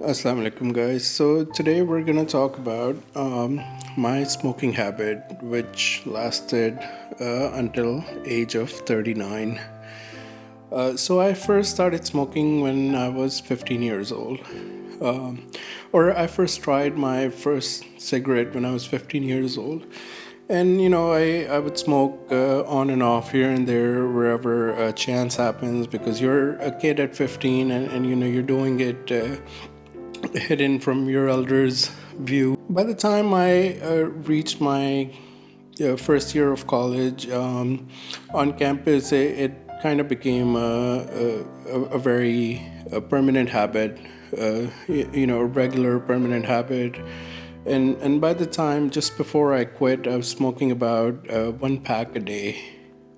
Assalamu alaikum, guys. So today we're gonna talk about my smoking habit, which lasted until age of 39. So I first started smoking when I was 15 years old, um, or I first tried my first cigarette when I was 15 years old. And I would smoke on and off here and there wherever a chance happens because you're a kid at 15 and you're doing it hidden from your elders' view. By the time I reached my first year of college on campus, it kind of became a very permanent habit, a regular permanent habit. And by the time just before I quit, I was smoking about one pack a day,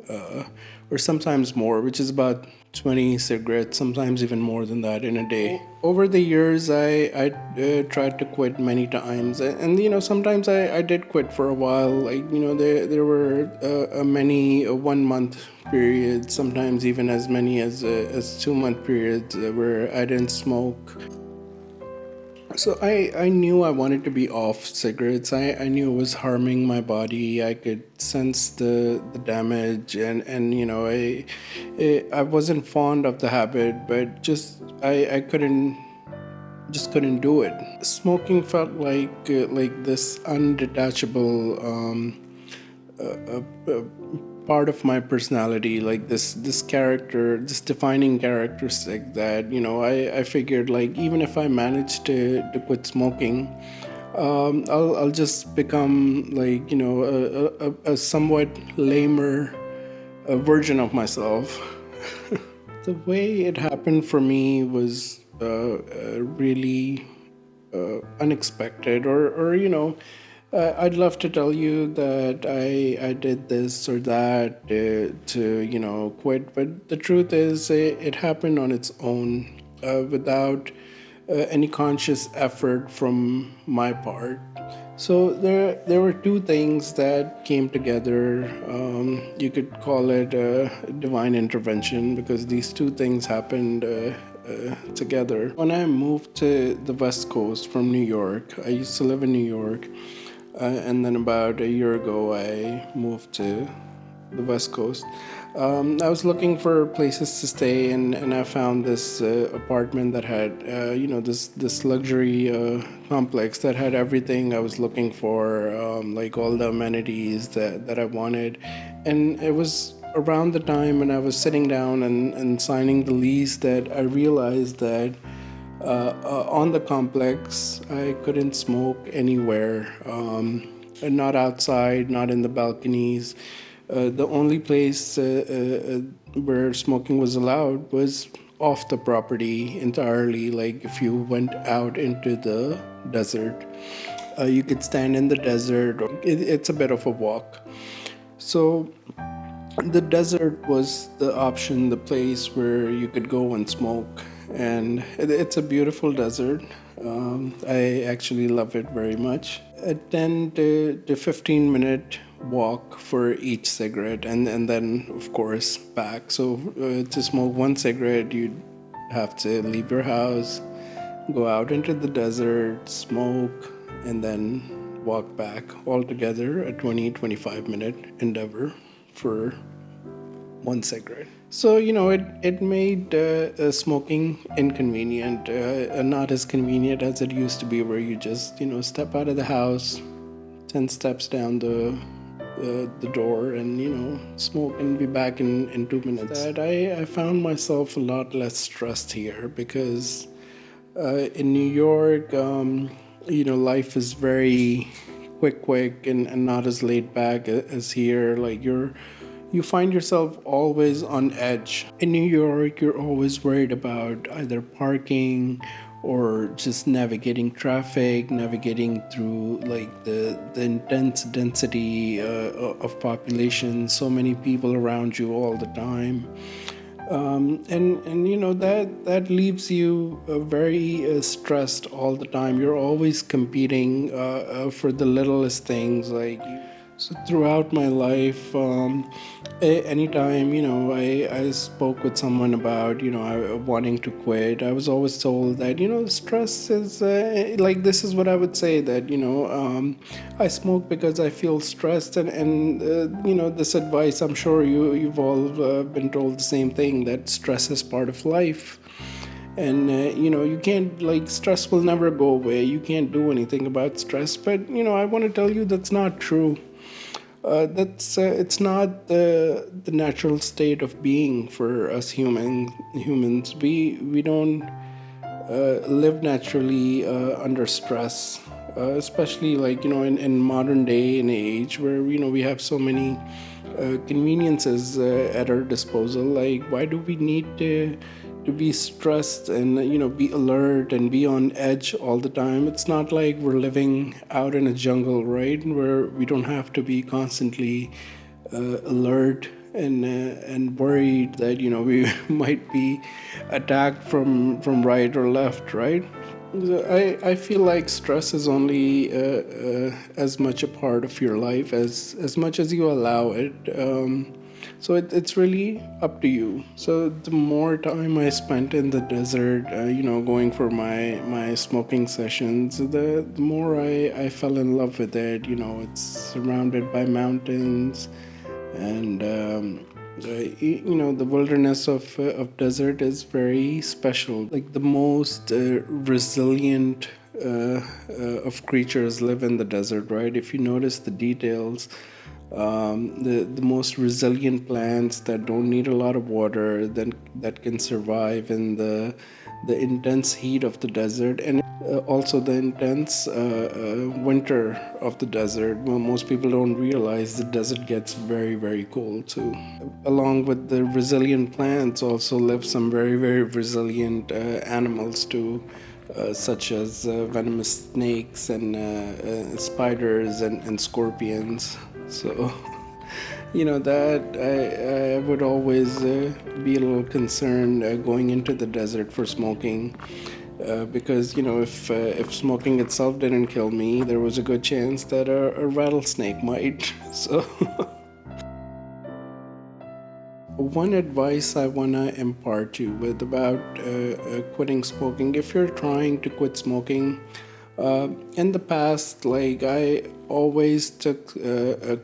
uh, or sometimes more, which is about 20 cigarettes, sometimes even more than that in a day. Over the years, I tried to quit many times, and sometimes I did quit for a while. Like there were many 1 month periods, sometimes even as many as 2 month periods where I didn't smoke. So I knew I wanted to be off cigarettes. I knew it was harming my body. I could sense the damage, and I wasn't fond of the habit, but I couldn't do it. Smoking felt like this undetachable part of my personality, like this character, this defining characteristic that I figured, like, even if I manage to quit smoking, I'll just become, like, a somewhat lamer version of myself. The way it happened for me was really unexpected, or I'd love to tell you that I did this or that to quit, but the truth is it happened on its own, without any conscious effort from my part. So there were two things that came together. You could call it a divine intervention because these two things happened together. When I moved to the West Coast from New York, I used to live in New York, and then about a year ago, I moved to the West Coast. I was looking for places to stay, and I found this apartment that had, this luxury complex that had everything I was looking for, like all the amenities that I wanted. And it was around the time when I was sitting down and signing the lease that I realized that on the complex, I couldn't smoke anywhere, and not outside, not in the balconies. The only place where smoking was allowed was off the property entirely. Like if you went out into the desert, you could stand in the desert. It's a bit of a walk. So the desert was the option, the place where you could go and smoke. And it's a beautiful desert. I actually love it very much. A 10 to 15 minute walk for each cigarette, and then, of course, back. So to smoke one cigarette, you'd have to leave your house, go out into the desert, smoke, and then walk back. Altogether, a 20-25 minute endeavor for one cigarette. So it made smoking inconvenient, not as convenient as it used to be, where you just step out of the house, 10 steps down the door, and smoke and be back in 2 minutes. That I found myself a lot less stressed here because in New York, life is very quick and not as laid back as here. Like you find yourself always on edge. In New York, you're always worried about either parking or just navigating traffic, navigating through like the intense density of population, so many people around you all the time. And that leaves you very stressed all the time. You're always competing for the littlest things, like So throughout my life, anytime I spoke with someone about wanting to quit, I was always told that stress is like this is what I would say, that I smoke because I feel stressed, and this advice, I'm sure you've all been told the same thing, that stress is part of life. And you can't, like, stress will never go away, you can't do anything about stress. But I want to tell you that's not true. That's It's not the natural state of being for us humans. We don't live naturally under stress, especially, like, in modern day and age, where we have so many conveniences at our disposal. Like, why do we need to be stressed and be alert and be on edge all the time? It's not like we're living out in a jungle, right, where we don't have to be constantly alert and worried that we might be attacked from right or left, right? I feel like stress is only as much a part of your life as much as you allow it. So it's really up to you. So the more time I spent in the desert, going for my smoking sessions, the more I fell in love with it. It's surrounded by mountains, and the wilderness of desert is very special. Like, the most resilient of creatures live in the desert, right? If you notice the details, the most resilient plants that don't need a lot of water, that can survive in the intense heat of the desert, and also the intense winter of the desert. Well, most people don't realize the desert gets very, very cold too. Along with the resilient plants, also live some very, very resilient animals too, such as venomous snakes and spiders and scorpions. So, that I would always be a little concerned going into the desert for smoking, because if smoking itself didn't kill me, there was a good chance that a rattlesnake might. So. One advice I want to impart you with about quitting smoking, if you're trying to quit smoking, in the past, like, I always took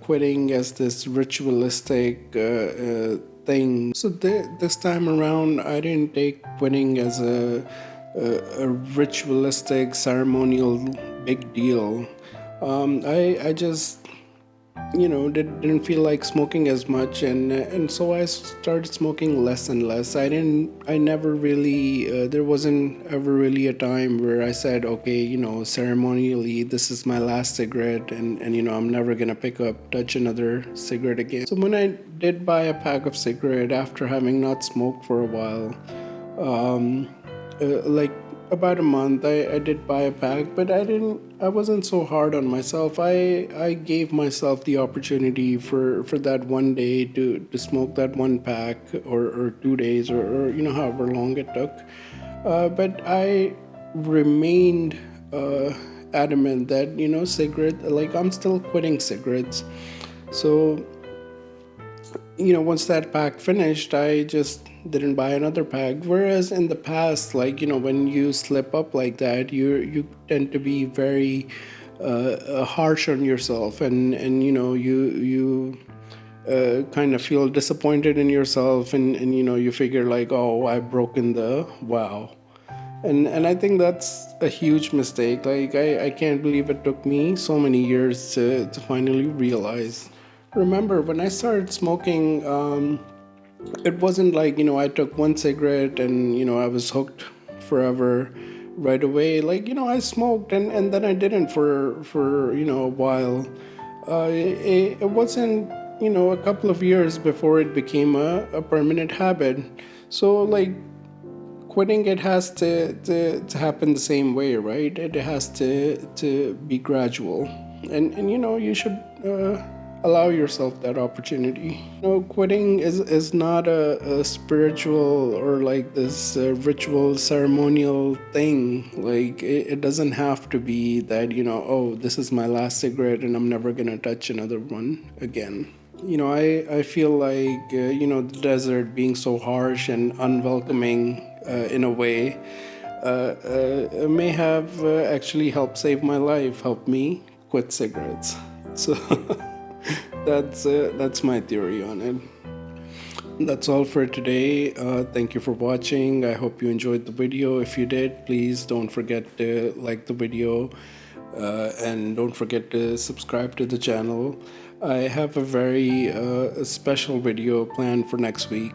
quitting as this ritualistic thing. So this time around, I didn't take quitting as a ritualistic, ceremonial big deal. I just didn't feel like smoking as much, and so I started smoking less and less. I never really there wasn't ever really a time where I said, okay, ceremonially, this is my last cigarette, and I'm never gonna touch another cigarette again. So when I did buy a pack of cigarette after having not smoked for a while, like about a month, I did buy a pack, but I wasn't so hard on myself. I gave myself the opportunity for that one day to smoke that one pack, or 2 days, or however long it took. But I remained adamant that cigarette, like, I'm still quitting cigarettes. So once that pack finished, I just didn't buy another pack. Whereas in the past, like, when you slip up like that, you tend to be very harsh on yourself, and you kind of feel disappointed in yourself, and you figure, like, oh, I've broken the wow. And I think that's a huge mistake. Like, I can't believe it took me so many years to finally realize. Remember, when I started smoking, it wasn't like, I took one cigarette and, I was hooked forever right away. Like, I smoked, and then I didn't for a while. It wasn't, a couple of years before it became a permanent habit. So, like, quitting, it has to happen the same way, right? It has to be gradual. And you should allow yourself that opportunity. Quitting is not a spiritual or like this ritual ceremonial thing. Like it doesn't have to be that, oh, this is my last cigarette and I'm never gonna touch another one again. I feel like, the desert being so harsh and unwelcoming in a way may have actually helped save my life, helped me quit cigarettes. So that's my theory on it. That's all for today. Thank you for watching. I hope you enjoyed the video. If you did, please don't forget to like the video and don't forget to subscribe to the channel. I have a very special video planned for next week.